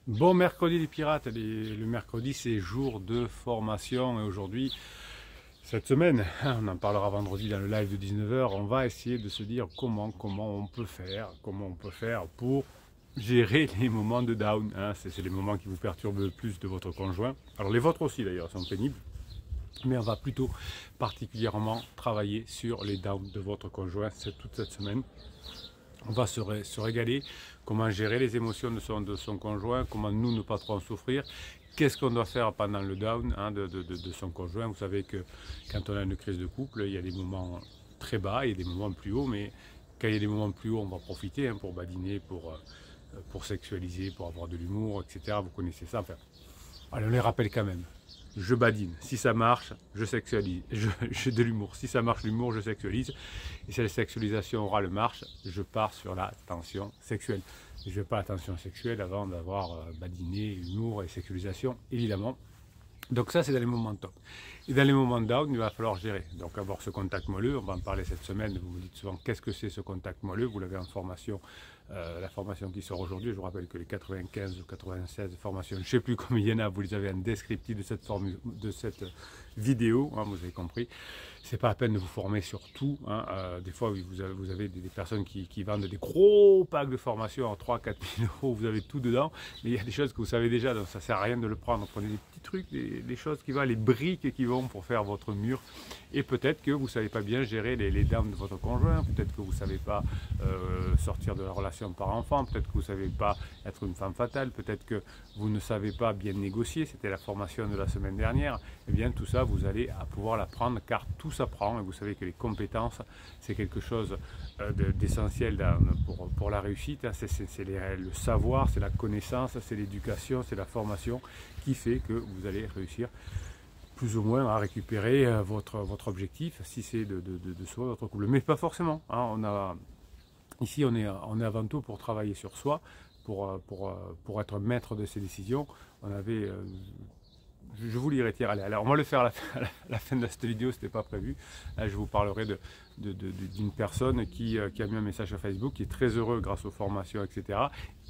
Bon mercredi les pirates, le mercredi c'est jour de formation et aujourd'hui, cette semaine, on en parlera vendredi dans le live de 19h, on va essayer de se dire comment on peut faire pour gérer les moments de down. C'est les moments qui vous perturbent le plus de votre conjoint. Alors les vôtres aussi d'ailleurs sont pénibles, mais on va plutôt particulièrement travailler sur les downs de votre conjoint toute cette semaine. On va se régaler, comment gérer les émotions de son conjoint, comment nous ne pas trop en souffrir, qu'est-ce qu'on doit faire pendant le down de son conjoint. Vous savez que quand on a une crise de couple, il y a des moments très bas, il y a des moments plus hauts, mais quand il y a des moments plus hauts, on va profiter pour badiner, pour sexualiser, pour avoir de l'humour, etc. Vous connaissez ça. Enfin, allez, on les rappelle quand même. Je badine. Si ça marche, je sexualise. J'ai de l'humour. Si ça marche l'humour, je sexualise. Et si la sexualisation orale marche, je pars sur la tension sexuelle. Je ne vais pas à la tension sexuelle avant d'avoir badiné, humour et sexualisation, évidemment. Donc ça, c'est dans les moments top. Et dans les moments down, il va falloir gérer. Donc avoir ce contact moelleux, on va en parler cette semaine. Vous me dites souvent, qu'est-ce que c'est ce contact moelleux? Vous l'avez en formation, la formation qui sort aujourd'hui. Je vous rappelle que les 95 ou 96 formations, je ne sais plus combien il y en a, vous les avez en descriptif de cette vidéo, vous avez compris. C'est pas la peine de vous former sur tout. Des fois, vous avez des personnes qui vendent des gros packs de formation en 3-4 000 euros, vous avez tout dedans, mais il y a des choses que vous savez déjà, donc ça ne sert à rien de le prendre. Prenez des petits trucs, des choses qui vont, les briques qui vont pour faire votre mur. Et peut-être que vous ne savez pas bien gérer les downs de votre conjoint, peut-être que vous ne savez pas sortir de la relation par enfant, peut-être que vous ne savez pas être une femme fatale, peut-être que vous ne savez pas bien négocier, c'était la formation de la semaine dernière. Eh bien tout ça, vous allez pouvoir l'apprendre car tout s'apprend et vous savez que les compétences, c'est quelque chose d'essentiel pour la réussite. C'est le savoir, c'est la connaissance, c'est l'éducation, c'est la formation qui fait que vous allez réussir plus ou moins à récupérer votre objectif, si c'est de sauver votre couple. Mais pas forcément. Ici, on est avant tout pour travailler sur soi, pour être maître de ses décisions. Je vous lirai, tiens, allez, alors on va le faire à la fin de cette vidéo, ce n'était pas prévu. Là, je vous parlerai d'une personne qui a mis un message sur Facebook, qui est très heureux grâce aux formations, etc.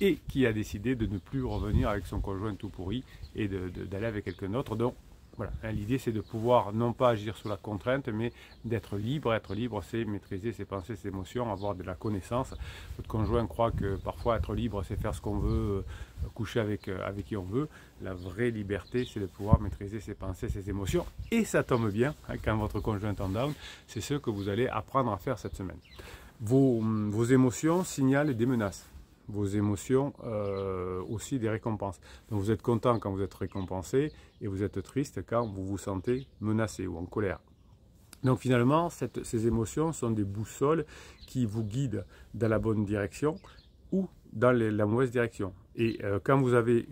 et qui a décidé de ne plus revenir avec son conjoint tout pourri et d'aller avec quelqu'un d'autre. Donc, voilà, l'idée c'est de pouvoir non pas agir sous la contrainte, mais d'être libre. Être libre, c'est maîtriser ses pensées, ses émotions, avoir de la connaissance. Votre conjoint croit que parfois être libre, c'est faire ce qu'on veut, coucher avec qui on veut. La vraie liberté, c'est de pouvoir maîtriser ses pensées, ses émotions. Et ça tombe bien, quand votre conjoint est en down, c'est ce que vous allez apprendre à faire cette semaine. Vos émotions signalent des menaces. Vos émotions aussi des récompenses. Donc vous êtes content quand vous êtes récompensé et vous êtes triste quand vous vous sentez menacé ou en colère. Donc finalement, ces émotions sont des boussoles qui vous guident dans la bonne direction ou dans la mauvaise direction. Et quand vous avez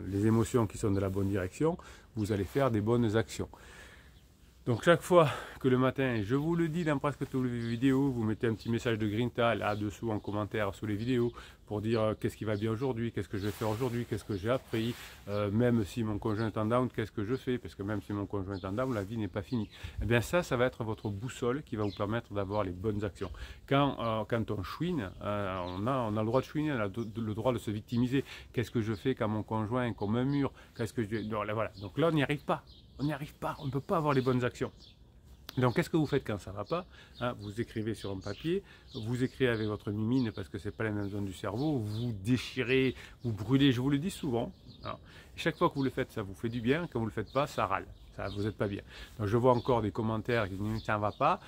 les émotions qui sont dans la bonne direction, vous allez faire des bonnes actions. Donc chaque fois que le matin, je vous le dis dans presque toutes les vidéos, vous mettez un petit message de Grinta là-dessous en commentaire sous les vidéos pour dire qu'est-ce qui va bien aujourd'hui, qu'est-ce que je vais faire aujourd'hui, qu'est-ce que j'ai appris, même si mon conjoint est en down, qu'est-ce que je fais, parce que même si mon conjoint est en down, la vie n'est pas finie. Et bien ça va être votre boussole qui va vous permettre d'avoir les bonnes actions. Quand on chouine, on a le droit de chouiner, on a le droit de se victimiser. Qu'est-ce que je fais quand mon conjoint est comme un mur, qu'est-ce que je... Voilà. Donc là on n'y arrive pas. On n'y arrive pas, on ne peut pas avoir les bonnes actions. Donc qu'est-ce que vous faites quand ça ne va pas? Vous écrivez sur un papier, vous écrivez avec votre mimine parce que ce n'est pas la même zone du cerveau, vous déchirez, vous brûlez, je vous le dis souvent. Chaque fois que vous le faites, ça vous fait du bien, quand vous ne le faites pas, ça râle, vous n'êtes pas bien. Donc je vois encore des commentaires qui disent ça ne va pas.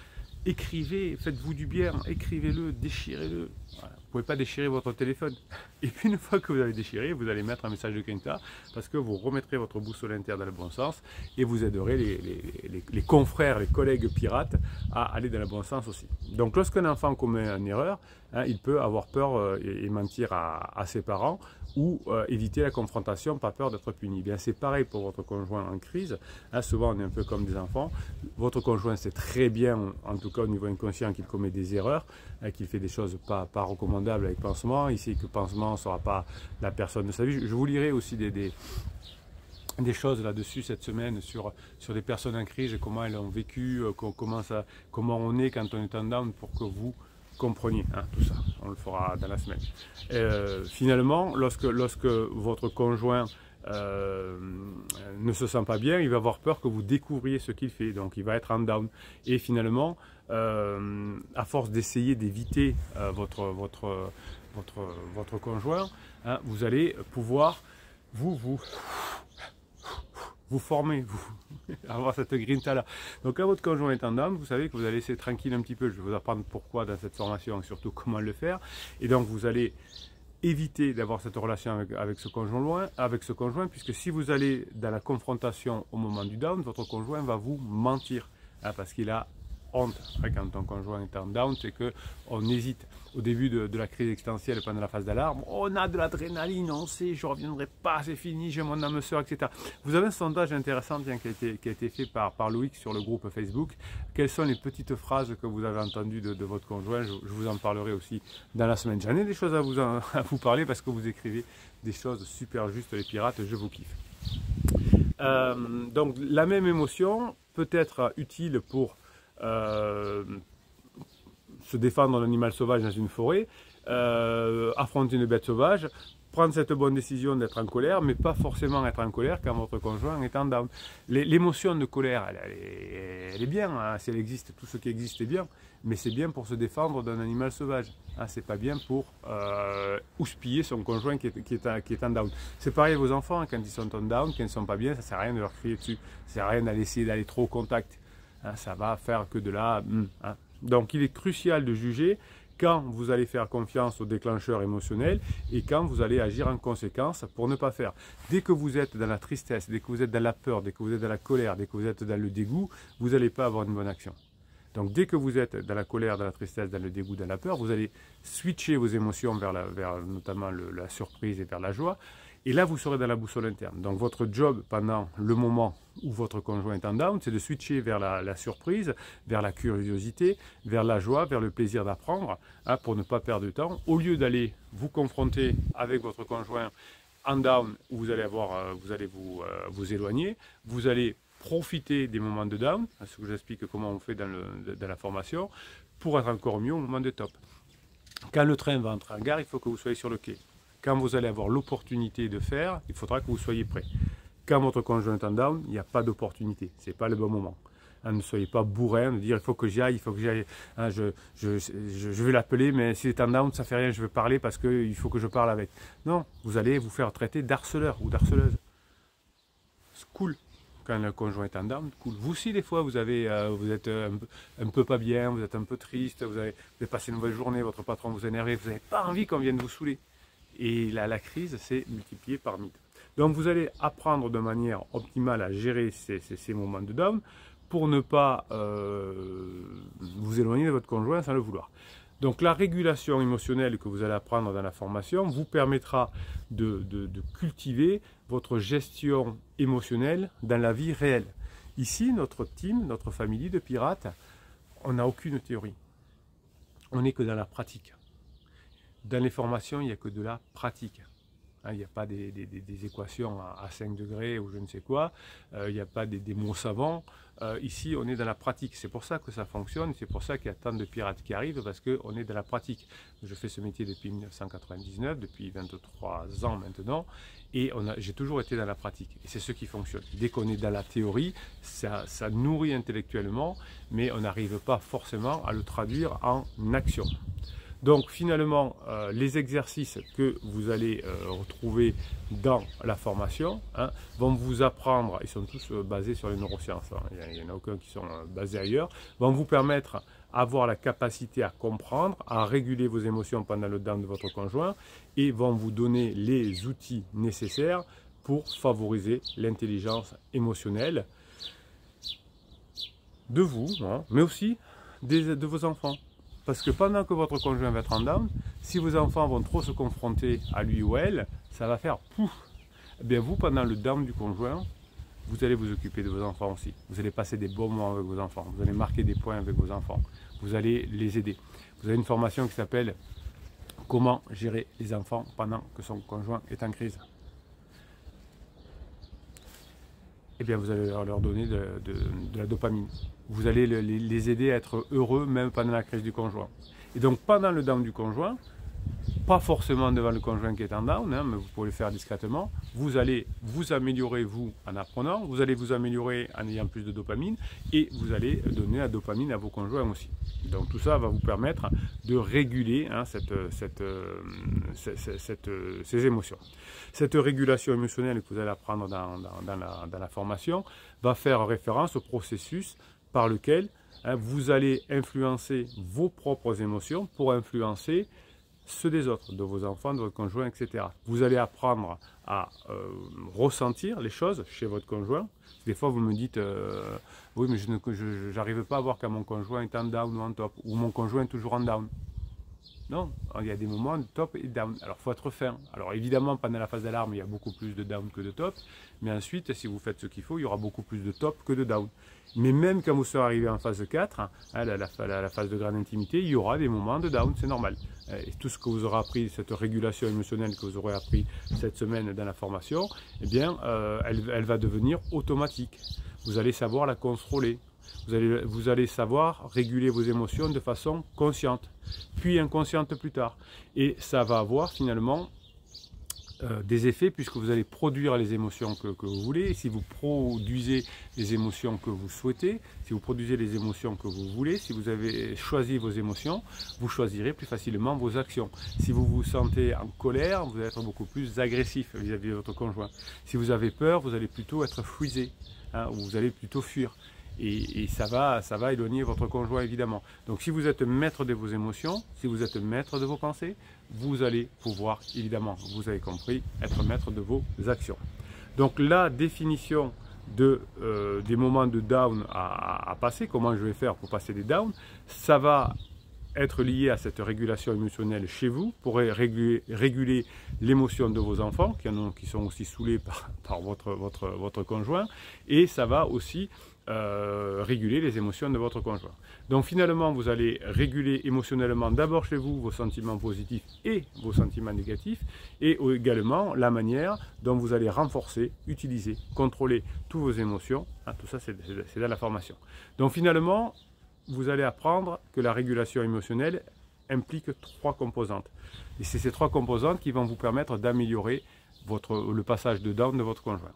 Écrivez, faites-vous du bien, écrivez-le, déchirez-le. Voilà. Vous ne pouvez pas déchirer votre téléphone. Et puis une fois que vous avez déchiré, vous allez mettre un message de Grinta parce que vous remettrez votre boussole interne dans le bon sens et vous aiderez les confrères, les collègues pirates à aller dans le bon sens aussi. Donc lorsqu'un enfant commet une erreur, il peut avoir peur et mentir à ses parents ou éviter la confrontation, pas peur d'être puni. Bien, c'est pareil pour votre conjoint en crise. Souvent, on est un peu comme des enfants. Votre conjoint sait très bien, en tout cas au niveau inconscient, qu'il commet des erreurs, qu'il fait des choses pas recommandables avec pansement. Il sait que pansement ne sera pas la personne de sa vie. Je vous lirai aussi des choses là-dessus cette semaine sur des personnes en crise, comment elles ont vécu, comment on est quand on est en down pour que vous compreniez tout ça. On le fera dans la semaine. Finalement, lorsque votre conjoint ne se sent pas bien, il va avoir peur que vous découvriez ce qu'il fait, donc il va être en down. Et finalement, à force d'essayer d'éviter votre conjoint, vous allez pouvoir vous former, avoir cette grinta-là. Donc quand votre conjoint est en down, vous savez que vous allez laisser tranquille un petit peu. Je vais vous apprendre pourquoi dans cette formation et surtout comment le faire. Et donc vous allez éviter d'avoir cette relation avec ce conjoint, puisque si vous allez dans la confrontation au moment du down, votre conjoint va vous mentir, parce qu'il a honte. Quand ton conjoint est en down, c'est qu'on hésite. Au début de la crise existentielle, pendant la phase d'alarme, on a de l'adrénaline, on sait, je ne reviendrai pas, c'est fini, j'ai mon âme sœur, etc. Vous avez un sondage intéressant qui a été fait par Loïc sur le groupe Facebook. Quelles sont les petites phrases que vous avez entendues de votre conjoint? Je vous en parlerai aussi dans la semaine. J'en ai des choses à vous parler parce que vous écrivez des choses super justes, les pirates, je vous kiffe. Donc la même émotion peut être utile pour se défendre d'un animal sauvage dans une forêt, affronter une bête sauvage, prendre cette bonne décision d'être en colère, mais pas forcément être en colère quand votre conjoint est en down. L'émotion de colère, elle est bien, si elle existe, tout ce qui existe est bien, mais c'est bien pour se défendre d'un animal sauvage. C'est pas bien pour houspiller son conjoint qui est en down. C'est pareil vos enfants, quand ils sont en down, quand ils ne sont pas bien, ça ne sert à rien de leur crier dessus, ça ne sert à rien d'essayer d'aller trop au contact. Ça va faire que de la... Donc il est crucial de juger quand vous allez faire confiance au déclencheur émotionnel et quand vous allez agir en conséquence pour ne pas faire. Dès que vous êtes dans la tristesse, dès que vous êtes dans la peur, dès que vous êtes dans la colère, dès que vous êtes dans le dégoût, vous n'allez pas avoir une bonne action. Donc dès que vous êtes dans la colère, dans la tristesse, dans le dégoût, dans la peur, vous allez switcher vos émotions vers notamment la surprise et vers la joie. Et là, vous serez dans la boussole interne. Donc votre job pendant le moment où votre conjoint est en down, c'est de switcher vers la surprise, vers la curiosité, vers la joie, vers le plaisir d'apprendre, pour ne pas perdre de temps. Au lieu d'aller vous confronter avec votre conjoint en down, où vous allez vous éloigner, vous allez profiter des moments de down, ce que j'explique comment on fait dans la formation, pour être encore mieux au moment de top. Quand le train va entrer en gare, il faut que vous soyez sur le quai. Quand vous allez avoir l'opportunité de faire, il faudra que vous soyez prêt. Quand votre conjoint est en down, il n'y a pas d'opportunité, ce n'est pas le bon moment. Ne soyez pas bourrin de dire il faut que j'y aille, je vais l'appeler, mais s'il est en down, ça ne fait rien, je veux parler parce qu'il faut que je parle avec. Non, vous allez vous faire traiter d'harceleur ou d'harceleuse. C'est cool. Quand le conjoint est en down, cool. Vous aussi, des fois, vous êtes un peu pas bien, vous êtes un peu triste, vous avez passé une mauvaise journée, votre patron vous énerve, vous n'avez pas envie qu'on vienne vous saouler. Et la crise s'est multipliée par 1000. Donc vous allez apprendre de manière optimale à gérer ces moments de down pour ne pas vous éloigner de votre conjoint sans le vouloir. Donc la régulation émotionnelle que vous allez apprendre dans la formation vous permettra de cultiver votre gestion émotionnelle dans la vie réelle. Ici, notre team, notre famille de pirates, on n'a aucune théorie. On n'est que dans la pratique. Dans les formations, il n'y a que de la pratique. Il n'y a pas des équations à 5 degrés ou je ne sais quoi. Il n'y a pas des mots savants. Ici, on est dans la pratique. C'est pour ça que ça fonctionne. C'est pour ça qu'il y a tant de pirates qui arrivent, parce qu'on est dans la pratique. Je fais ce métier depuis 1999, depuis 23 ans maintenant. Et j'ai toujours été dans la pratique. Et c'est ce qui fonctionne. Dès qu'on est dans la théorie, ça nourrit intellectuellement, mais on n'arrive pas forcément à le traduire en action. Donc finalement, les exercices que vous allez retrouver dans la formation vont vous apprendre, ils sont tous basés sur les neurosciences, il n'y en a aucun qui sont basés ailleurs, vont vous permettre d'avoir la capacité à comprendre, à réguler vos émotions pendant le down de votre conjoint et vont vous donner les outils nécessaires pour favoriser l'intelligence émotionnelle de vous, mais aussi de vos enfants. Parce que pendant que votre conjoint va être en down, si vos enfants vont trop se confronter à lui ou elle, ça va faire pouf. Eh bien vous, pendant le down du conjoint, vous allez vous occuper de vos enfants aussi. Vous allez passer des bons moments avec vos enfants. Vous allez marquer des points avec vos enfants. Vous allez les aider. Vous avez une formation qui s'appelle « Comment gérer les enfants pendant que son conjoint est en crise ». eh bien vous allez leur donner de la dopamine. Vous allez les aider à être heureux même pendant la crise du conjoint. Et donc pendant le down du conjoint, pas forcément devant le conjoint qui est en down, hein, mais vous pouvez le faire discrètement, vous allez vous améliorer vous en apprenant, vous allez vous améliorer en ayant plus de dopamine et vous allez donner la dopamine à vos conjoints aussi. Donc tout ça va vous permettre de réguler hein, ces émotions. Cette régulation émotionnelle que vous allez apprendre dans la formation va faire référence au processus par lequel hein, vous allez influencer vos propres émotions pour influencer ceux des autres, de vos enfants, de votre conjoint, etc. Vous allez apprendre à ressentir les choses chez votre conjoint. Des fois, vous me dites, oui, mais je n'arrive pas à voir quand mon conjoint est en down ou en top, ou mon conjoint est toujours en down. Non, il y a des moments de top et down. Alors, il faut être fin. Alors, évidemment, pendant la phase d'alarme, il y a beaucoup plus de down que de top. Mais ensuite, si vous faites ce qu'il faut, il y aura beaucoup plus de top que de down. Mais même quand vous serez arrivé en phase 4, hein, la phase de grande intimité, il y aura des moments de down, c'est normal. Et tout ce que vous aurez appris, cette régulation émotionnelle que vous aurez appris cette semaine dans la formation, eh bien, elle va devenir automatique. Vous allez savoir la contrôler. Vous allez savoir réguler vos émotions de façon consciente, puis inconsciente plus tard. Et ça va avoir finalement des effets puisque vous allez produire les émotions que vous voulez. Et si vous produisez les émotions que vous souhaitez, si vous produisez les émotions que vous voulez, si vous avez choisi vos émotions, vous choisirez plus facilement vos actions. Si vous vous sentez en colère, vous allez être beaucoup plus agressif vis-à-vis de votre conjoint. Si vous avez peur, vous allez plutôt être frisé, hein, ou vous allez plutôt fuir. Et ça va éloigner votre conjoint évidemment. Donc si vous êtes maître de vos émotions, si vous êtes maître de vos pensées, vous allez pouvoir évidemment, vous avez compris, être maître de vos actions. Donc la définition des moments de down à passer, comment je vais faire pour passer des downs, ça va être lié à cette régulation émotionnelle chez vous pour réguler l'émotion de vos enfants qui sont aussi saoulés par votre conjoint, et ça va aussi réguler les émotions de votre conjoint. Donc finalement, vous allez réguler émotionnellement d'abord chez vous vos sentiments positifs et vos sentiments négatifs, et également la manière dont vous allez renforcer, utiliser, contrôler toutes vos émotions. Ah, tout ça, c'est dans la formation. Donc finalement, vous allez apprendre que la régulation émotionnelle implique 3 composantes. Et c'est ces 3 composantes qui vont vous permettre d'améliorer le passage de down de votre conjoint.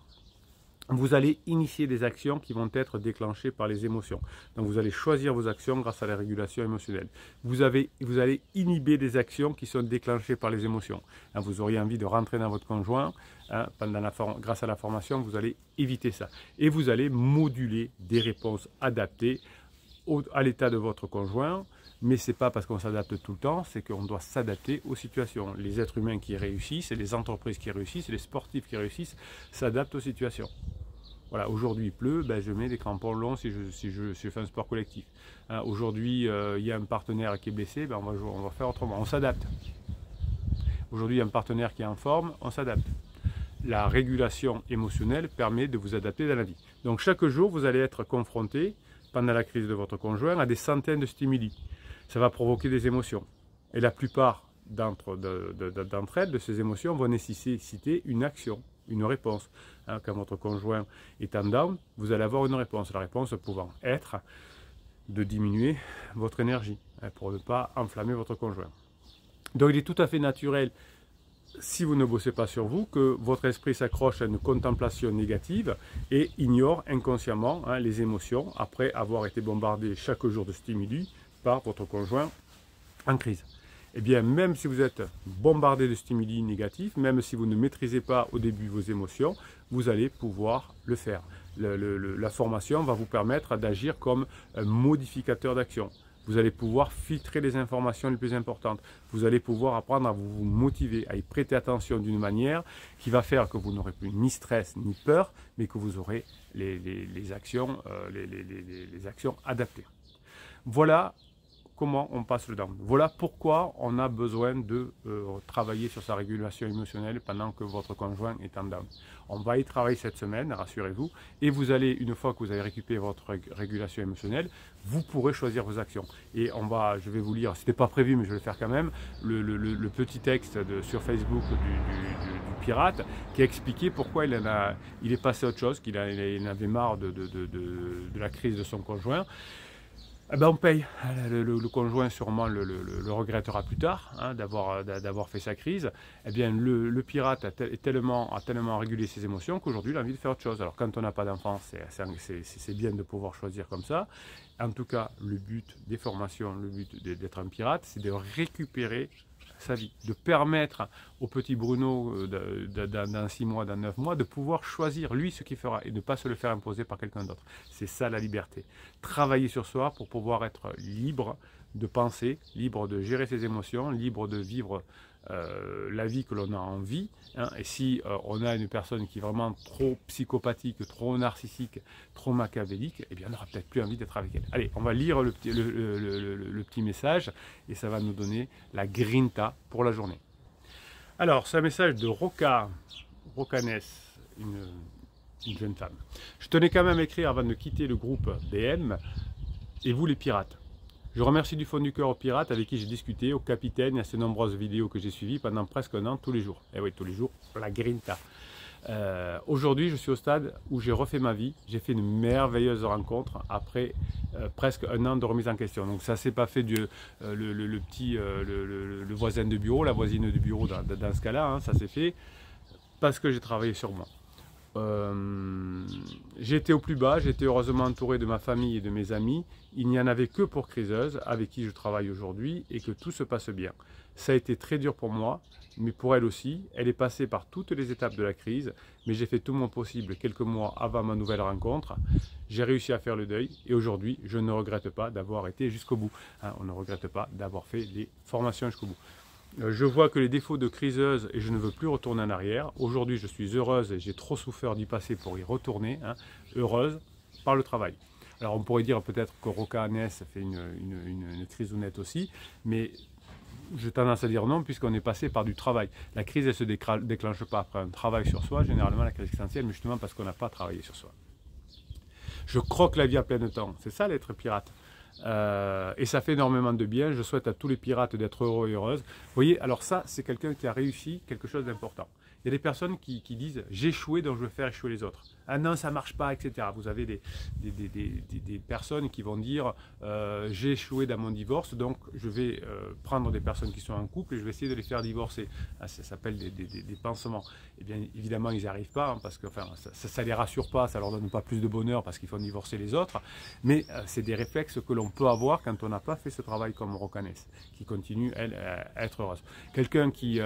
Vous allez initier des actions qui vont être déclenchées par les émotions. Donc vous allez choisir vos actions grâce à la régulation émotionnelle. Vous allez inhiber des actions qui sont déclenchées par les émotions. Vous auriez envie de rentrer dans votre conjoint, grâce à la formation, vous allez éviter ça. Et vous allez moduler des réponses adaptées à l'état de votre conjoint, mais ce n'est pas parce qu'on s'adapte tout le temps, c'est qu'on doit s'adapter aux situations. Les êtres humains qui réussissent, les entreprises qui réussissent, les sportifs qui réussissent, s'adaptent aux situations. Voilà, aujourd'hui il pleut, ben je mets des crampons longs si je fais un sport collectif. Hein, aujourd'hui il y a un partenaire qui est blessé, ben on va faire autrement, on s'adapte. Aujourd'hui il y a un partenaire qui est en forme, on s'adapte. La régulation émotionnelle permet de vous adapter dans la vie. Donc chaque jour vous allez être confronté, pendant la crise de votre conjoint, à des centaines de stimuli. Ça va provoquer des émotions. Et la plupart d'entre elles, de ces émotions, vont nécessiter une action, une réponse. Hein, quand votre conjoint est en down, vous allez avoir une réponse. La réponse pouvant être de diminuer votre énergie, hein, pour ne pas enflammer votre conjoint. Donc il est tout à fait naturel, si vous ne bossez pas sur vous, que votre esprit s'accroche à une contemplation négative et ignore inconsciemment hein, les émotions après avoir été bombardé chaque jour de stimuli par votre conjoint en crise. Eh bien, même si vous êtes bombardé de stimuli négatifs, même si vous ne maîtrisez pas au début vos émotions, vous allez pouvoir le faire. La formation va vous permettre d'agir comme un modificateur d'action. Vous allez pouvoir filtrer les informations les plus importantes. Vous allez pouvoir apprendre à vous motiver, à y prêter attention d'une manière qui va faire que vous n'aurez plus ni stress ni peur, mais que vous aurez les actions adaptées. Voilà comment on passe le down. Voilà pourquoi on a besoin de travailler sur sa régulation émotionnelle pendant que votre conjoint est en down. On va y travailler cette semaine, rassurez-vous, et vous allez, une fois que vous avez récupéré votre régulation émotionnelle, vous pourrez choisir vos actions. Et je vais vous lire, c'était pas prévu mais je vais le faire quand même, le petit texte sur Facebook du pirate qui a expliqué pourquoi il est passé à autre chose, qu'il en avait marre de la crise de son conjoint. Eh ben on paye. Le conjoint sûrement le regrettera plus tard hein, d'avoir fait sa crise. Eh bien le pirate a tellement régulé ses émotions qu'aujourd'hui il a envie de faire autre chose. Alors quand on n'a pas d'enfant, c'est bien de pouvoir choisir comme ça. En tout cas, le but des formations, le but d'être un pirate, c'est de récupérer sa vie, de permettre au petit Bruno dans 6 mois, dans 9 mois, de pouvoir choisir lui ce qu'il fera et de ne pas se le faire imposer par quelqu'un d'autre. C'est ça la liberté. Travailler sur soi pour pouvoir être libre de penser, libre de gérer ses émotions, libre de vivre la vie que l'on a envie. Hein. Et si on a une personne qui est vraiment trop psychopathique, trop narcissique, trop machiavélique, eh bien on n'aura peut-être plus envie d'être avec elle. Allez, on va lire le petit message et ça va nous donner la grinta pour la journée. Alors, c'est un message de Rocanès, une jeune femme. Je tenais quand même à écrire avant de quitter le groupe BM et vous les pirates. Je remercie du fond du cœur aux pirates avec qui j'ai discuté, au capitaine et à ces nombreuses vidéos que j'ai suivies pendant presque un an, tous les jours. Et oui, tous les jours, la grinta. Aujourd'hui, je suis au stade où j'ai refait ma vie. J'ai fait une merveilleuse rencontre après presque un an de remise en question. Donc ça s'est pas fait le voisin de bureau, la voisine de bureau dans ce cas-là. Hein, ça s'est fait parce que j'ai travaillé sur moi. J'étais au plus bas, j'étais heureusement entouré de ma famille et de mes amis. Il n'y en avait que pour Criseuse, avec qui je travaille aujourd'hui, et que tout se passe bien. Ça a été très dur pour moi, mais pour elle aussi. Elle est passée par toutes les étapes de la crise, mais j'ai fait tout mon possible quelques mois avant ma nouvelle rencontre. J'ai réussi à faire le deuil, et aujourd'hui, je ne regrette pas d'avoir été jusqu'au bout. Hein, on ne regrette pas d'avoir fait les formations jusqu'au bout. Je vois que les défauts de Criseuse et je ne veux plus retourner en arrière. Aujourd'hui, je suis heureuse et j'ai trop souffert d'y passer pour y retourner. Hein. Heureuse par le travail. Alors, on pourrait dire peut-être que Rocanès fait une crise honnête aussi, mais j'ai tendance à dire non, puisqu'on est passé par du travail. La crise, elle ne se déclenche pas après un travail sur soi, généralement la crise existentielle, mais justement parce qu'on n'a pas travaillé sur soi. Je croque la vie à plein temps. C'est ça l'être pirate. Et ça fait énormément de bien. Je souhaite à tous les pirates d'être heureux et heureuses. Vous voyez, alors ça, c'est quelqu'un qui a réussi quelque chose d'important. Il y a des personnes qui disent « j'ai échoué, donc je veux faire échouer les autres ». Ah non, ça ne marche pas, etc. Vous avez des personnes qui vont dire j'ai échoué dans mon divorce, donc je vais prendre des personnes qui sont en couple et je vais essayer de les faire divorcer. Ah, ça s'appelle des pansements. Et bien évidemment, ils n'y arrivent pas, hein, parce que enfin, ça ne les rassure pas, ça ne leur donne pas plus de bonheur parce qu'ils font divorcer les autres. Mais c'est des réflexes que l'on peut avoir quand on n'a pas fait ce travail comme Rocanès, qui continue, elle, à être heureuse. Quelqu'un qui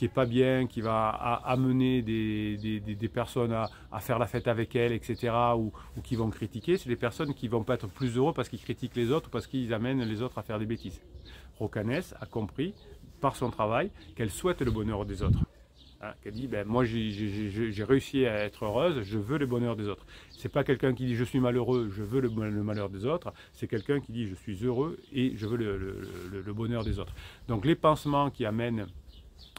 n'est pas bien, qui va amener des personnes à faire la fête avec elle, etc., ou qui vont critiquer, c'est des personnes qui vont pas être plus heureux parce qu'ils critiquent les autres ou parce qu'ils amènent les autres à faire des bêtises. Rocanès a compris, par son travail, qu'elle souhaite le bonheur des autres. Hein, qu'elle dit, ben, moi j'ai réussi à être heureuse, je veux le bonheur des autres. C'est pas quelqu'un qui dit je suis malheureux, je veux le malheur des autres, c'est quelqu'un qui dit je suis heureux et je veux le bonheur des autres. Donc les pansements qui amènent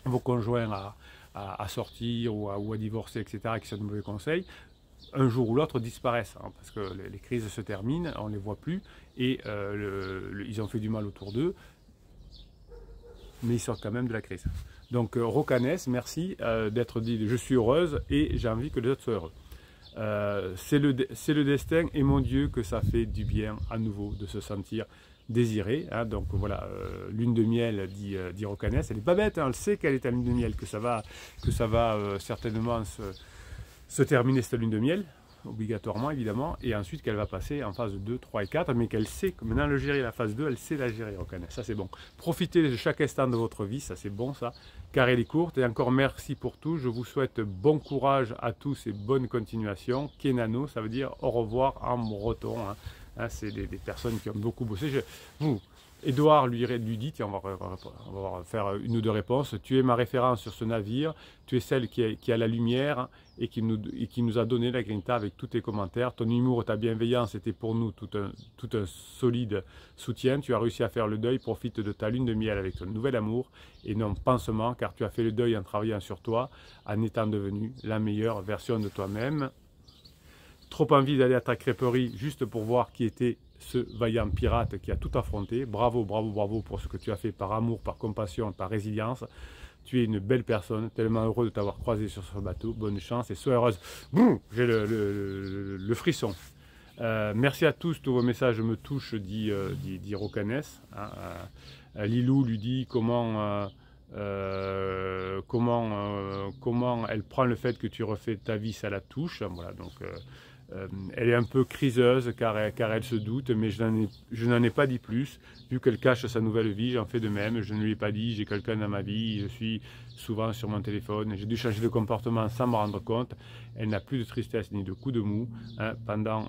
vos conjoints à sortir ou à divorcer, etc., qui sont de mauvais conseils, un jour ou l'autre disparaissent, hein, parce que les crises se terminent, on ne les voit plus, et ils ont fait du mal autour d'eux, mais ils sortent quand même de la crise. Donc Rocanès, merci d'être dit « je suis heureuse et j'ai envie que les autres soient heureux ». C'est le destin, et mon Dieu que ça fait du bien à nouveau de se sentir désiré, hein. Donc voilà, lune de miel, dit Rocanès, elle n'est pas bête, hein, elle sait qu'elle est à lune de miel, que ça va certainement se terminer cette lune de miel, obligatoirement évidemment, et ensuite qu'elle va passer en phase 2, 3 et 4, mais qu'elle sait que maintenant le gérer la phase 2, elle sait la gérer, Rocanès, ça c'est bon. Profitez de chaque instant de votre vie, ça c'est bon ça, car elle est courte, et encore merci pour tout, je vous souhaite bon courage à tous et bonne continuation. Kenano, ça veut dire au revoir en breton, hein. Hein, c'est des personnes qui ont beaucoup bossé. Édouard lui dit, tiens, on va faire une ou deux réponses. Tu es ma référence sur ce navire, tu es celle qui a la lumière et qui nous a donné la grinta avec tous tes commentaires. Ton humour, ta bienveillance était pour nous tout un solide soutien. Tu as réussi à faire le deuil, profite de ta lune de miel avec ton nouvel amour et non pansement, car tu as fait le deuil en travaillant sur toi, en étant devenu la meilleure version de toi-même. Trop envie d'aller à ta crêperie juste pour voir qui était ce vaillant pirate qui a tout affronté. Bravo, bravo, bravo pour ce que tu as fait par amour, par compassion, par résilience. Tu es une belle personne, tellement heureux de t'avoir croisé sur ce bateau. Bonne chance et sois heureuse. Boum, j'ai le frisson. Merci à tous vos messages me touchent, dit Rocanes. Lilou lui dit comment elle prend le fait que tu refais ta vie, ça la touche. Voilà, donc elle est un peu criseuse car elle se doute, mais je n'en ai pas dit plus. Vu qu'elle cache sa nouvelle vie, j'en fais de même. Je ne lui ai pas dit, j'ai quelqu'un dans ma vie, je suis souvent sur mon téléphone. J'ai dû changer de comportement sans me rendre compte. Elle n'a plus de tristesse ni de coups de mou. Hein, pendant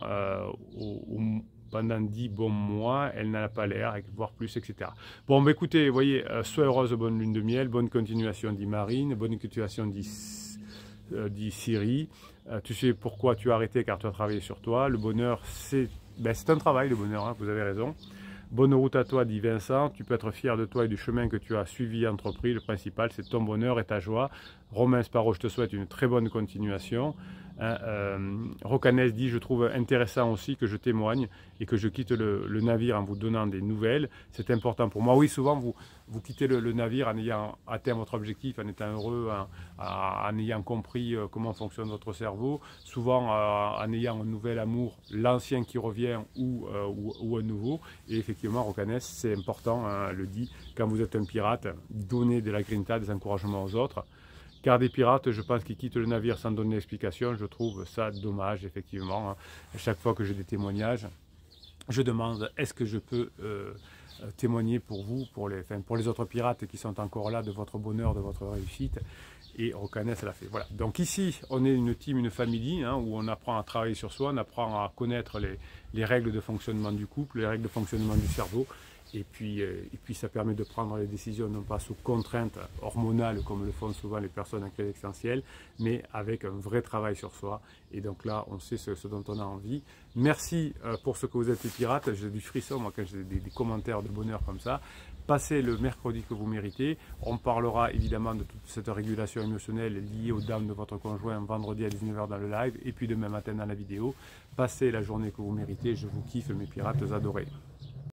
10 bons mois, elle n'en a pas l'air, voire plus, etc. Bon, bah écoutez, vous voyez, sois heureuse, bonne lune de miel, bonne continuation, dit Marine, bonne continuation, dit Siri. Tu sais pourquoi tu as arrêté, car tu as travaillé sur toi. Le bonheur, c'est un travail, le bonheur, hein, vous avez raison. Bonne route à toi, dit Vincent. Tu peux être fier de toi et du chemin que tu as suivi et entrepris. Le principal, c'est ton bonheur et ta joie. Romain Sparrow, je te souhaite une très bonne continuation. Rocanes dit, je trouve intéressant aussi que je témoigne et que je quitte le navire en vous donnant des nouvelles. C'est important pour moi. Oui, souvent, vous quittez le navire en ayant atteint votre objectif, en étant heureux, en ayant compris comment fonctionne votre cerveau. Souvent, en ayant un nouvel amour, l'ancien qui revient ou un nouveau. Et effectivement, Rocanes, c'est important, hein, le dit, quand vous êtes un pirate, donnez de la grinta, des encouragements aux autres. Car des pirates, je pense qu'ils quittent le navire sans donner d'explication. Je trouve ça dommage, effectivement. À chaque fois que j'ai des témoignages, je demande, est-ce que je peux témoigner pour vous, pour les autres pirates qui sont encore là, de votre bonheur, de votre réussite. Et Rocanes l'a fait. Voilà. Donc ici, on est une team, une famille, hein, où on apprend à travailler sur soi, on apprend à connaître les règles de fonctionnement du couple, les règles de fonctionnement du cerveau. Et puis ça permet de prendre les décisions non pas sous contrainte hormonale comme le font souvent les personnes en crise existentielle, mais avec un vrai travail sur soi. Et donc là, on sait ce dont on a envie. Merci pour ce que vous êtes les pirates. J'ai du frisson moi quand j'ai des commentaires de bonheur comme ça. Passez le mercredi que vous méritez. On parlera évidemment de toute cette régulation émotionnelle liée aux dames de votre conjoint vendredi à 19 h dans le live et puis demain matin dans la vidéo. Passez la journée que vous méritez. Je vous kiffe mes pirates adorés.